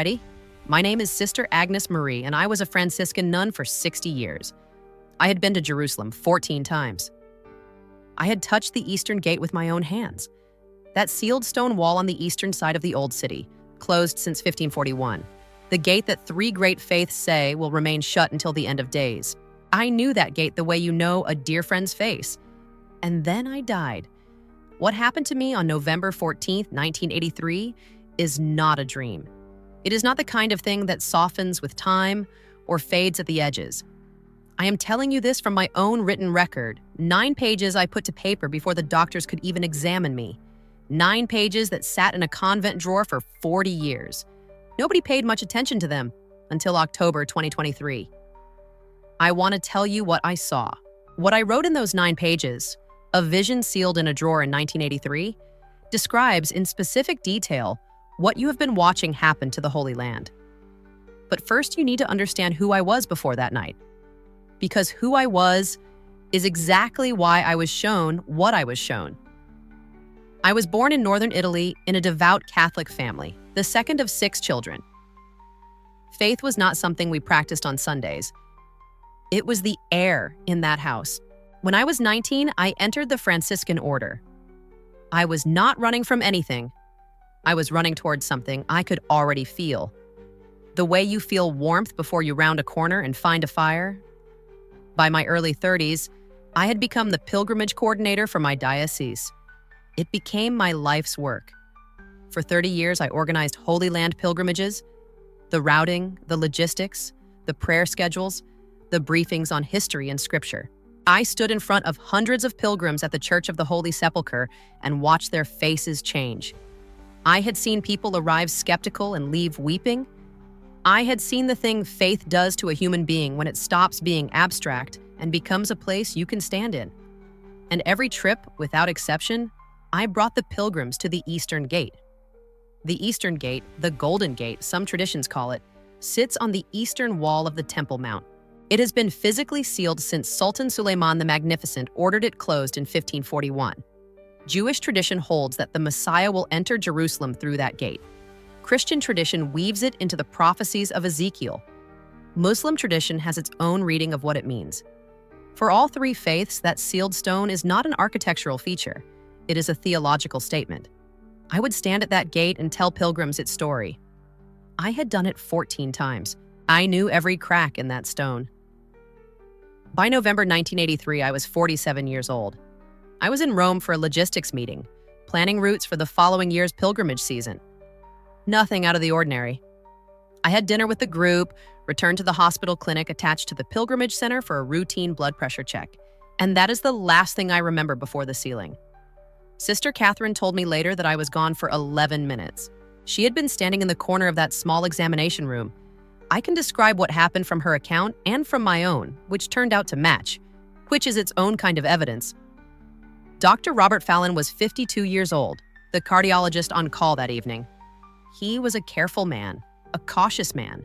Ready? My name is Sister Agnes Marie, and I was a Franciscan nun for 60 years. I had been to Jerusalem 14 times. I had touched the eastern gate with my own hands. That sealed stone wall on the eastern side of the Old City, closed since 1541. The gate that three great faiths say will remain shut until the end of days. I knew that gate the way you know a dear friend's face. And then I died. What happened to me on November 14th, 1983, is not a dream. It is not the kind of thing that softens with time or fades at the edges. I am telling you this from my own written record, 9 pages I put to paper before the doctors could even examine me. 9 pages that sat in a convent drawer for 40 years. Nobody paid much attention to them until October 2023. I want to tell you what I saw. What I wrote in those 9 pages, a vision sealed in a drawer in 1983, describes in specific detail what you have been watching happen to the Holy Land. But first, you need to understand who I was before that night. Because who I was is exactly why I was shown what I was shown. I was born in northern Italy in a devout Catholic family, the second of 6 children. Faith was not something we practiced on Sundays. It was the air in that house. When I was 19, I entered the Franciscan order. I was not running from anything. I was running towards something I could already feel. The way you feel warmth before you round a corner and find a fire. By my early 30s, I had become the pilgrimage coordinator for my diocese. It became my life's work. For 30 years, I organized Holy Land pilgrimages, the routing, the logistics, the prayer schedules, the briefings on history and scripture. I stood in front of hundreds of pilgrims at the Church of the Holy Sepulchre and watched their faces change. I had seen people arrive skeptical and leave weeping. I had seen the thing faith does to a human being when it stops being abstract and becomes a place you can stand in. And every trip, without exception, I brought the pilgrims to the Eastern Gate. The Eastern Gate, the Golden Gate, some traditions call it, sits on the eastern wall of the Temple Mount. It has been physically sealed since Sultan Suleiman the Magnificent ordered it closed in 1541. Jewish tradition holds that the Messiah will enter Jerusalem through that gate. Christian tradition weaves it into the prophecies of Ezekiel. Muslim tradition has its own reading of what it means. For all 3 faiths, that sealed stone is not an architectural feature. It is a theological statement. I would stand at that gate and tell pilgrims its story. I had done it 14 times. I knew every crack in that stone. By November 1983, I was 47 years old. I was in Rome for a logistics meeting, planning routes for the following year's pilgrimage season. Nothing out of the ordinary. I had dinner with the group, returned to the hospital clinic attached to the pilgrimage center for a routine blood pressure check. And that is the last thing I remember before the sealing. Sister Catherine told me later that I was gone for 11 minutes. She had been standing in the corner of that small examination room. I can describe what happened from her account and from my own, which turned out to match, which is its own kind of evidence. Dr. Robert Fallon was 52 years old, the cardiologist on call that evening. He was a careful man, a cautious man,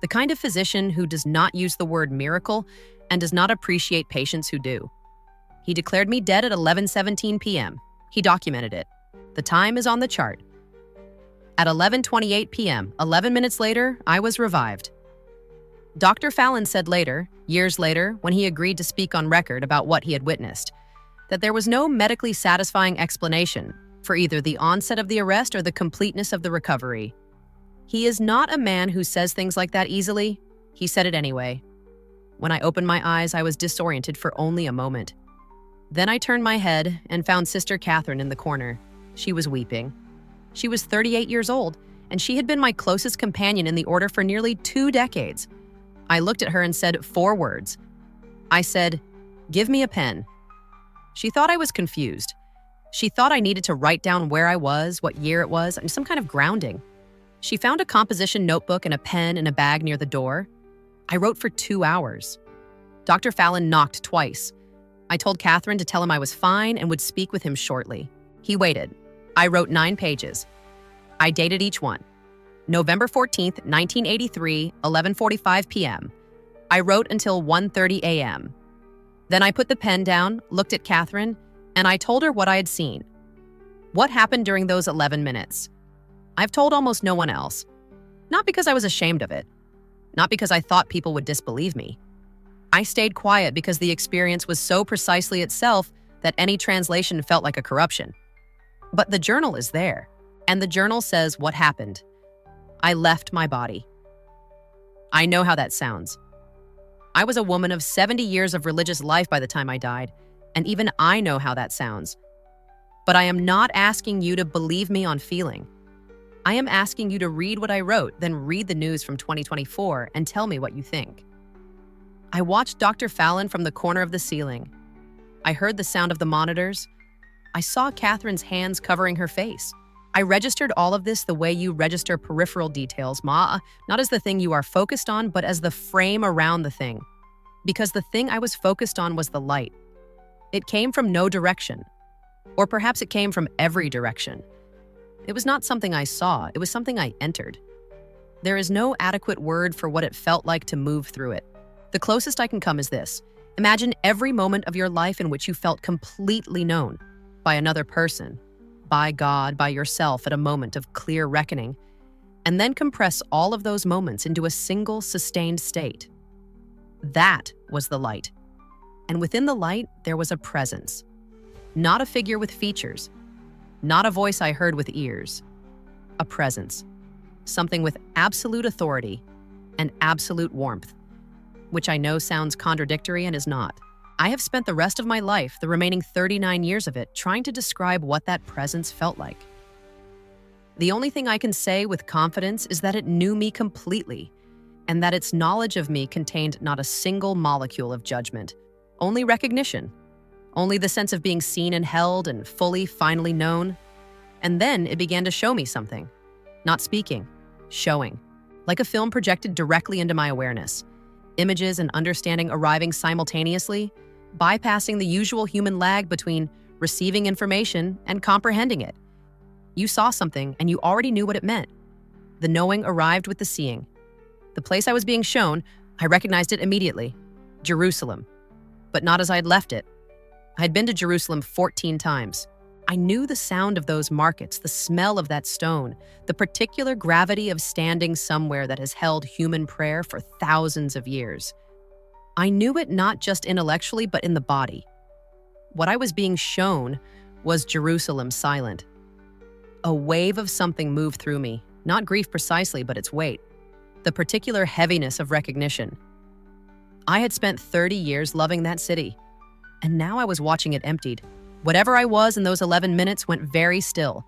the kind of physician who does not use the word miracle and does not appreciate patients who do. He declared me dead at 11:17 p.m. He documented it. The time is on the chart. At 11:28 p.m., 11 minutes later, I was revived. Dr. Fallon said later, years later, when he agreed to speak on record about what he had witnessed, that there was no medically satisfying explanation for either the onset of the arrest or the completeness of the recovery. He is not a man who says things like that easily. He said it anyway. When I opened my eyes, I was disoriented for only a moment. Then I turned my head and found Sister Catherine in the corner. She was weeping. She was 38 years old, and she had been my closest companion in the order for nearly 2 decades. I looked at her and said 4 words. I said, "Give me a pen." She thought I was confused. She thought I needed to write down where I was, what year it was, and some kind of grounding. She found a composition notebook and a pen in a bag near the door. I wrote for 2 hours. Dr. Fallon knocked twice. I told Catherine to tell him I was fine and would speak with him shortly. He waited. I wrote 9 pages. I dated each one. November 14th, 1983, 11:45 p.m. I wrote until 1:30 a.m. Then I put the pen down, looked at Catherine, and I told her what I had seen. What happened during those 11 minutes? I've told almost no one else. Not because I was ashamed of it, not because I thought people would disbelieve me. I stayed quiet because the experience was so precisely itself that any translation felt like a corruption. But the journal is there, and the journal says what happened. I left my body. I know how that sounds. I was a woman of 70 years of religious life by the time I died, and even I know how that sounds. But I am not asking you to believe me on feeling. I am asking you to read what I wrote, then read the news from 2024 and tell me what you think. I watched Dr. Fallon from the corner of the ceiling. I heard the sound of the monitors. I saw Catherine's hands covering her face. I registered all of this the way you register peripheral details, not as the thing you are focused on, but as the frame around the thing. Because the thing I was focused on was the light. It came from no direction. Or perhaps it came from every direction. It was not something I saw, it was something I entered. There is no adequate word for what it felt like to move through it. The closest I can come is this. Imagine every moment of your life in which you felt completely known by another person, by God, by yourself at a moment of clear reckoning, and then compress all of those moments into a single sustained state. That was the light. And within the light, there was a presence. Not a figure with features, not a voice I heard with ears. A presence. Something with absolute authority and absolute warmth, which I know sounds contradictory and is not. I have spent the rest of my life, the remaining 39 years of it, trying to describe what that presence felt like. The only thing I can say with confidence is that it knew me completely, and that its knowledge of me contained not a single molecule of judgment, only recognition, only the sense of being seen and held and fully, finally known. And then it began to show me something. Not speaking, showing. Like a film projected directly into my awareness. Images and understanding arriving simultaneously, bypassing the usual human lag between receiving information and comprehending it. You saw something and you already knew what it meant. The knowing arrived with the seeing. The place I was being shown, I recognized it immediately. Jerusalem. But not as I had left it. I had been to Jerusalem 14 times. I knew the sound of those markets, the smell of that stone, the particular gravity of standing somewhere that has held human prayer for thousands of years. I knew it not just intellectually, but in the body. What I was being shown was Jerusalem silent. A wave of something moved through me, not grief precisely, but its weight, the particular heaviness of recognition. I had spent 30 years loving that city, and now I was watching it emptied. Whatever I was in those 11 minutes went very still.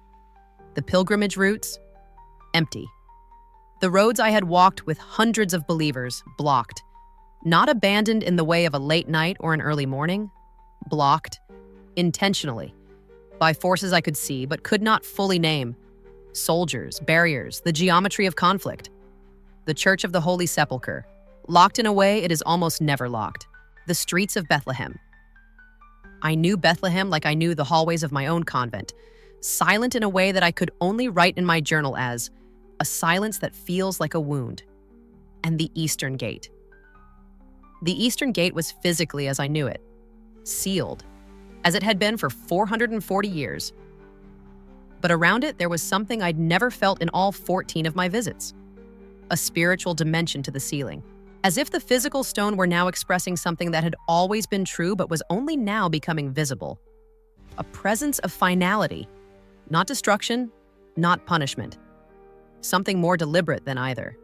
The pilgrimage routes, empty. The roads I had walked with hundreds of believers, blocked. Not abandoned in the way of a late night or an early morning, blocked, intentionally, by forces I could see but could not fully name. Soldiers, barriers, the geometry of conflict. The Church of the Holy Sepulchre, locked in a way it is almost never locked. The streets of Bethlehem. I knew Bethlehem like I knew the hallways of my own convent, silent in a way that I could only write in my journal as a silence that feels like a wound. And the Eastern Gate. The Eastern Gate was physically as I knew it, sealed, as it had been for 440 years. But around it, there was something I'd never felt in all 14 of my visits. A spiritual dimension to the ceiling. As if the physical stone were now expressing something that had always been true but was only now becoming visible. A presence of finality, not destruction, not punishment. Something more deliberate than either.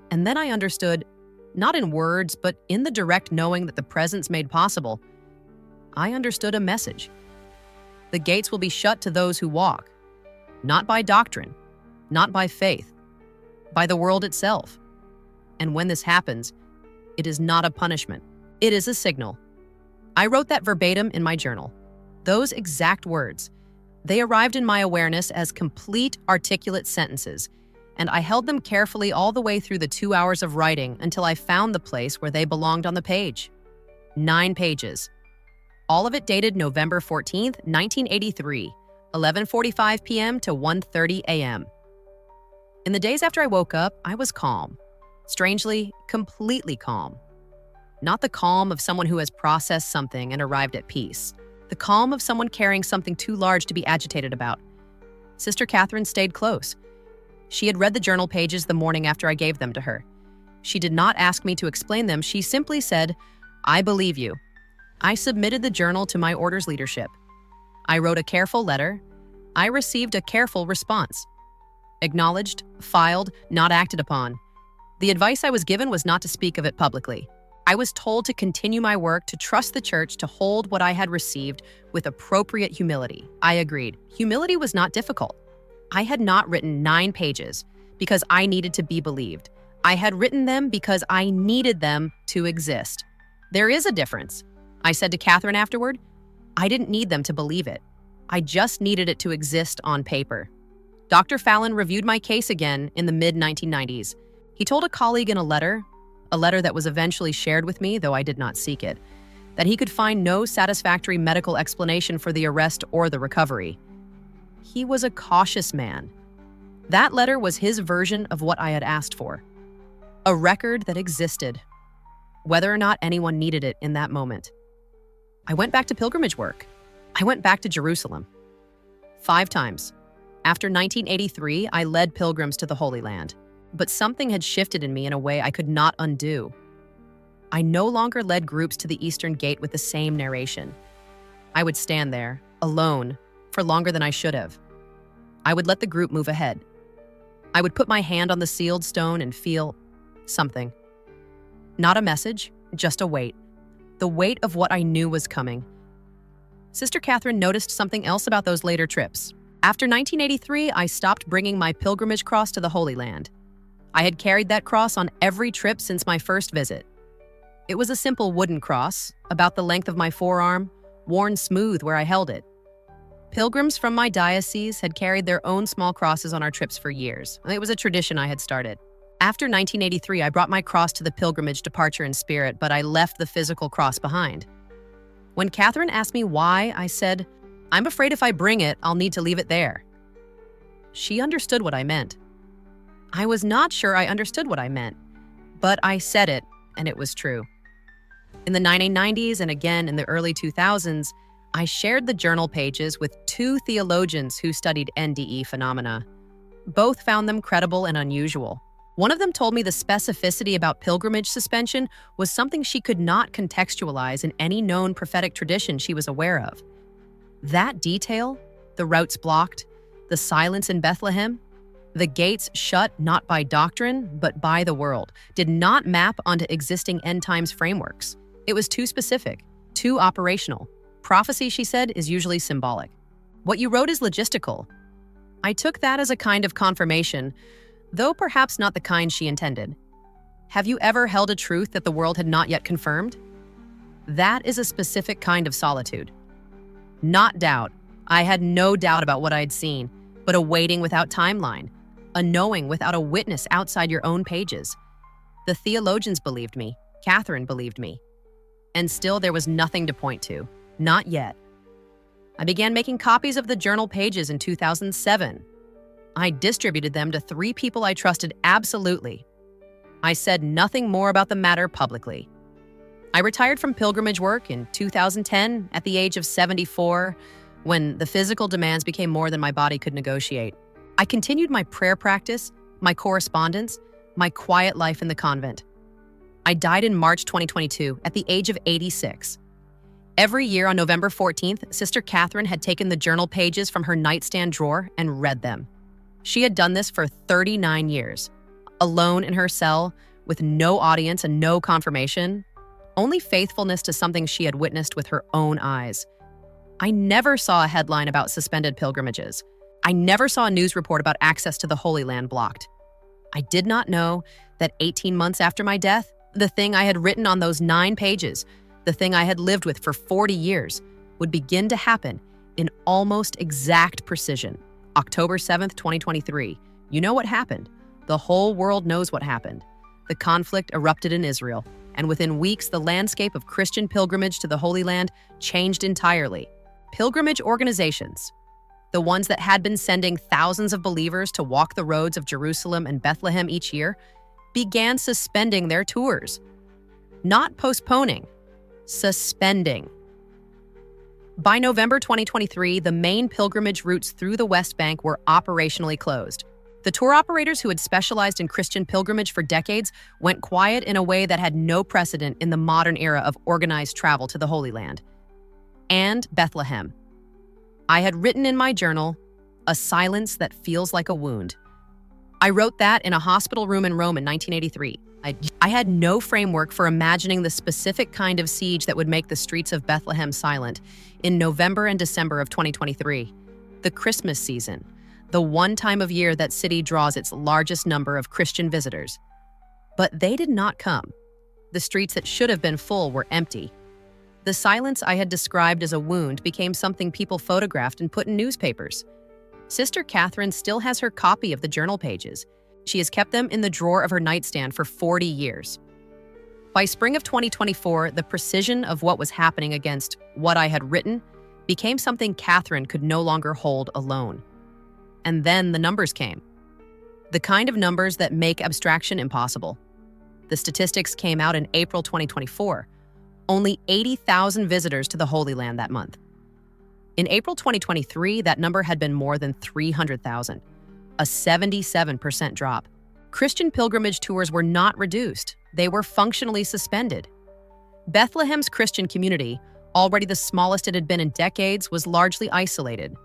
And then I understood, not in words, but in the direct knowing that the presence made possible, I understood a message. The gates will be shut to those who walk, not by doctrine, not by faith, by the world itself. And when this happens, it is not a punishment. It is a signal. I wrote that verbatim in my journal. Those exact words. They arrived in my awareness as complete, articulate sentences, and I held them carefully all the way through the 2 hours of writing until I found the place where they belonged on the page. 9 pages. All of it dated November 14th, 1983, 11:45 p.m. to 1:30 a.m. In the days after I woke up, I was calm. Strangely, completely calm. Not the calm of someone who has processed something and arrived at peace. The calm of someone carrying something too large to be agitated about. Sister Catherine stayed close. She had read the journal pages the morning after I gave them to her. She did not ask me to explain them. She simply said, "I believe you." I submitted the journal to my order's leadership. I wrote a careful letter. I received a careful response. Acknowledged, filed, not acted upon. The advice I was given was not to speak of it publicly. I was told to continue my work, to trust the church, to hold what I had received with appropriate humility. I agreed. Humility was not difficult. I had not written 9 pages because I needed to be believed. I had written them because I needed them to exist. There is a difference. I said to Catherine afterward, I didn't need them to believe it. I just needed it to exist on paper. Dr. Fallon reviewed my case again in the mid-1990s. He told a colleague in a letter that was eventually shared with me, though I did not seek it, that he could find no satisfactory medical explanation for the arrest or the recovery. He was a cautious man. That letter was his version of what I had asked for. A record that existed, whether or not anyone needed it in that moment. I went back to pilgrimage work. I went back to Jerusalem 5 times. After 1983, I led pilgrims to the Holy Land, but something had shifted in me in a way I could not undo. I no longer led groups to the Eastern Gate with the same narration. I would stand there, alone, for longer than I should have. I would let the group move ahead. I would put my hand on the sealed stone and feel something. Not a message, just a weight. The weight of what I knew was coming. Sister Catherine noticed something else about those later trips. After 1983, I stopped bringing my pilgrimage cross to the Holy Land. I had carried that cross on every trip since my first visit. It was a simple wooden cross, about the length of my forearm, worn smooth where I held it. Pilgrims from my diocese had carried their own small crosses on our trips for years. It was a tradition I had started. After 1983, I brought my cross to the pilgrimage departure in spirit, but I left the physical cross behind. When Catherine asked me why, I said, "I'm afraid if I bring it, I'll need to leave it there." She understood what I meant. I was not sure I understood what I meant, but I said it, and it was true. In the 1990s and again in the early 2000s, I shared the journal pages with 2 theologians who studied NDE phenomena. Both found them credible and unusual. One of them told me the specificity about pilgrimage suspension was something she could not contextualize in any known prophetic tradition she was aware of. That detail, the routes blocked, the silence in Bethlehem, the gates shut not by doctrine, but by the world, did not map onto existing end times frameworks. It was too specific, too operational. Prophecy, she said, is usually symbolic. What you wrote is logistical. I took that as a kind of confirmation, though perhaps not the kind she intended. Have you ever held a truth that the world had not yet confirmed? That is a specific kind of solitude. Not doubt. I had no doubt about what I'd seen, but a waiting without timeline, a knowing without a witness outside your own pages. The theologians believed me. Catherine believed me. And still there was nothing to point to. Not yet. I began making copies of the journal pages in 2007. I distributed them to 3 people I trusted absolutely. I said nothing more about the matter publicly. I retired from pilgrimage work in 2010 at the age of 74, when the physical demands became more than my body could negotiate. I continued my prayer practice, my correspondence, my quiet life in the convent. I died in March 2022 at the age of 86. Every year on November 14th, Sister Catherine had taken the journal pages from her nightstand drawer and read them. She had done this for 39 years, alone in her cell, with no audience and no confirmation, only faithfulness to something she had witnessed with her own eyes. I never saw a headline about suspended pilgrimages. I never saw a news report about access to the Holy Land blocked. I did not know that 18 months after my death, the thing I had written on those 9 pages, the thing I had lived with for 40 years, would begin to happen in almost exact precision. October 7th, 2023. You know what happened. The whole world knows what happened. The conflict erupted in Israel, and within weeks, the landscape of Christian pilgrimage to the Holy Land changed entirely. Pilgrimage organizations, the ones that had been sending thousands of believers to walk the roads of Jerusalem and Bethlehem each year, began suspending their tours. Not postponing, suspending. By November 2023, the main pilgrimage routes through the West Bank were operationally closed. The tour operators who had specialized in Christian pilgrimage for decades went quiet in a way that had no precedent in the modern era of organized travel to the Holy Land. And Bethlehem. I had written in my journal, "A silence that feels like a wound." I wrote that in a hospital room in Rome in 1983. I had no framework for imagining the specific kind of siege that would make the streets of Bethlehem silent in November and December of 2023, the Christmas season, the one time of year that city draws its largest number of Christian visitors. But they did not come. The streets that should have been full were empty. The silence I had described as a wound became something people photographed and put in newspapers. Sister Catherine still has her copy of the journal pages. She has kept them in the drawer of her nightstand for 40 years. By spring of 2024, the precision of what was happening against what I had written became something Catherine could no longer hold alone. And then the numbers came. The kind of numbers that make abstraction impossible. The statistics came out in April 2024. Only 80,000 visitors to the Holy Land that month. In April 2023, that number had been more than 300,000, a 77% drop. Christian pilgrimage tours were not reduced. They were functionally suspended. Bethlehem's Christian community, already the smallest it had been in decades, was largely isolated.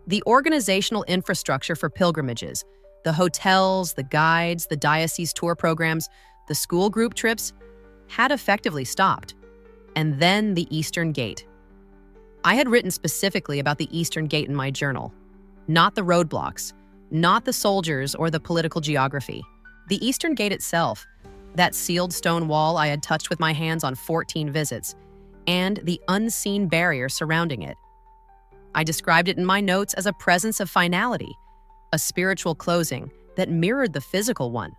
The organizational infrastructure for pilgrimages, the hotels, the guides, the diocese tour programs, the school group trips, had effectively stopped. And then the Eastern Gate. I had written specifically about the Eastern Gate in my journal, not the roadblocks, not the soldiers or the political geography. The Eastern Gate itself, that sealed stone wall I had touched with my hands on 14 visits, and the unseen barrier surrounding it. I described it in my notes as a presence of finality, a spiritual closing that mirrored the physical one.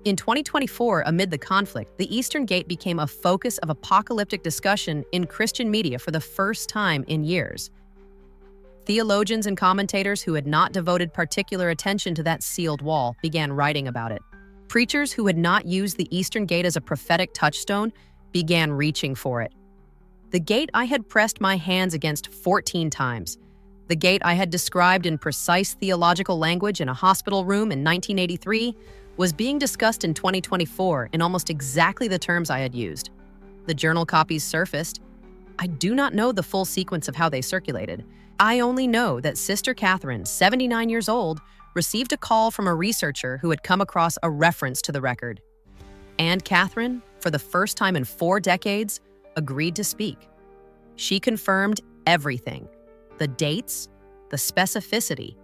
In 2024, amid the conflict, the Eastern Gate became a focus of apocalyptic discussion in Christian media for the first time in years. Theologians and commentators who had not devoted particular attention to that sealed wall began writing about it. Preachers who had not used the Eastern Gate as a prophetic touchstone began reaching for it. The gate I had pressed my hands against 14 times, the gate I had described in precise theological language in a hospital room in 1983, was being discussed in 2024 in almost exactly the terms I had used. The journal copies surfaced. I do not know the full sequence of how they circulated. I only know that Sister Catherine, 79 years old, received a call from a researcher who had come across a reference to the record. And Catherine, for the first time in 4 decades, agreed to speak. She confirmed everything: the dates, the specificity,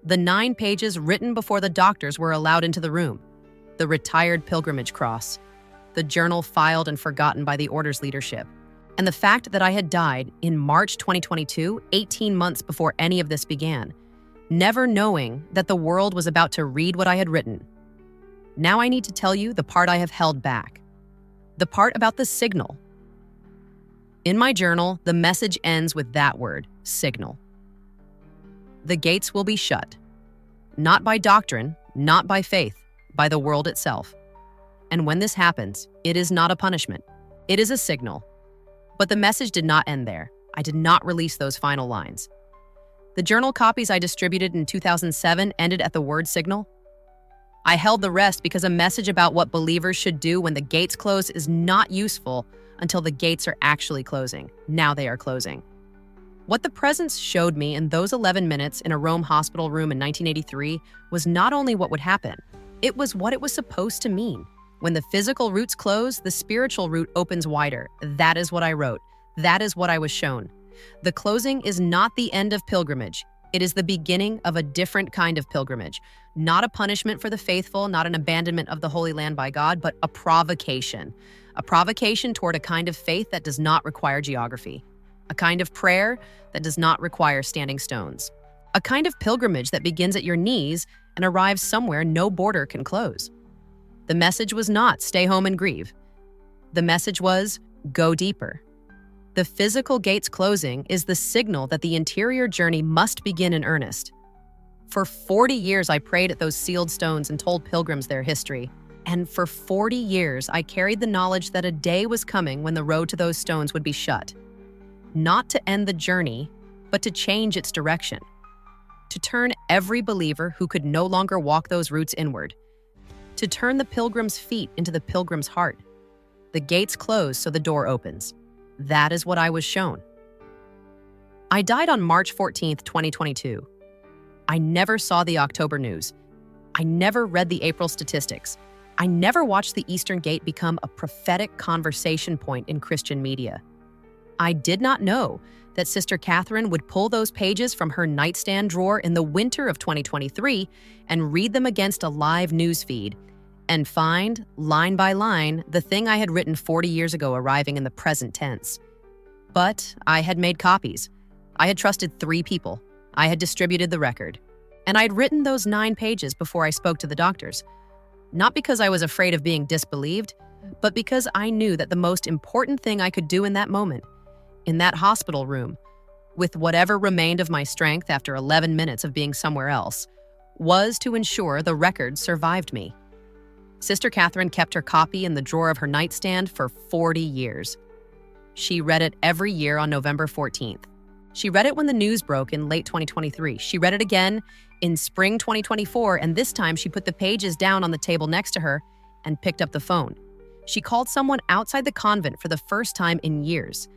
the 9 pages written before the doctors were allowed into the room, the retired pilgrimage cross, the journal filed and forgotten by the order's leadership, and the fact that I had died in March 2022, 18 months before any of this began, never knowing that the world was about to read what I had written. Now I need to tell you the part I have held back, the part about the signal. In my journal, the message ends with that word, signal. The gates will be shut. Not by doctrine, not by faith, by the world itself. And when this happens, it is not a punishment. It is a signal. But the message did not end there. I did not release those final lines. The journal copies I distributed in 2007 ended at the word signal. I held the rest because a message about what believers should do when the gates close is not useful until the gates are actually closing. Now they are closing. What the presence showed me in those 11 minutes in a Rome hospital room in 1983 was not only what would happen, it was what it was supposed to mean. When the physical routes close, the spiritual route opens wider. That is what I wrote. That is what I was shown. The closing is not the end of pilgrimage. It is the beginning of a different kind of pilgrimage. Not a punishment for the faithful, not an abandonment of the Holy Land by God, but a provocation. A provocation toward a kind of faith that does not require geography. A kind of prayer that does not require standing stones. A kind of pilgrimage that begins at your knees and arrives somewhere no border can close. The message was not stay home and grieve. The message was go deeper. The physical gates closing is the signal that the interior journey must begin in earnest. For 40 years, I prayed at those sealed stones and told pilgrims their history. And for 40 years, I carried the knowledge that a day was coming when the road to those stones would be shut. Not to end the journey, but to change its direction. to turn every believer who could no longer walk those routes inward, to turn the pilgrim's feet into the pilgrim's heart. The gates close so the door opens. That is what I was shown. I died on March 14th, 2022. I never saw the October news. I never read the April statistics. I never watched the Eastern Gate become a prophetic conversation point in Christian media. I did not know that Sister Catherine would pull those pages from her nightstand drawer in the winter of 2023 and read them against a live news feed and find, line by line, the thing I had written 40 years ago arriving in the present tense. But I had made copies. I had trusted 3 people. I had distributed the record. And I'd written those 9 pages before I spoke to the doctors. Not because I was afraid of being disbelieved, but because I knew that the most important thing I could do in that moment, in that hospital room, with whatever remained of my strength after 11 minutes of being somewhere else, was to ensure the record survived me. Sister Catherine kept her copy in the drawer of her nightstand for 40 years. She read it every year on November 14th. She read it when the news broke in late 2023. She read it again in spring 2024, and this time she put the pages down on the table next to her and picked up the phone. She called someone outside the convent for the first time in years.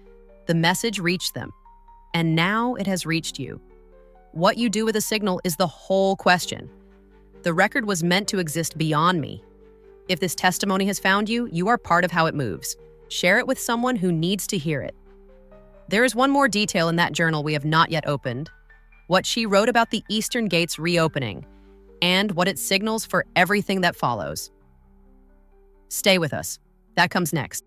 The message reached them, and now it has reached you. What you do with a signal is the whole question. The record was meant to exist beyond me. If this testimony has found you, you are part of how it moves. Share it with someone who needs to hear it. There is one more detail in that journal we have not yet opened. What she wrote about the Eastern Gates reopening and what it signals for everything that follows. Stay with us. That comes next.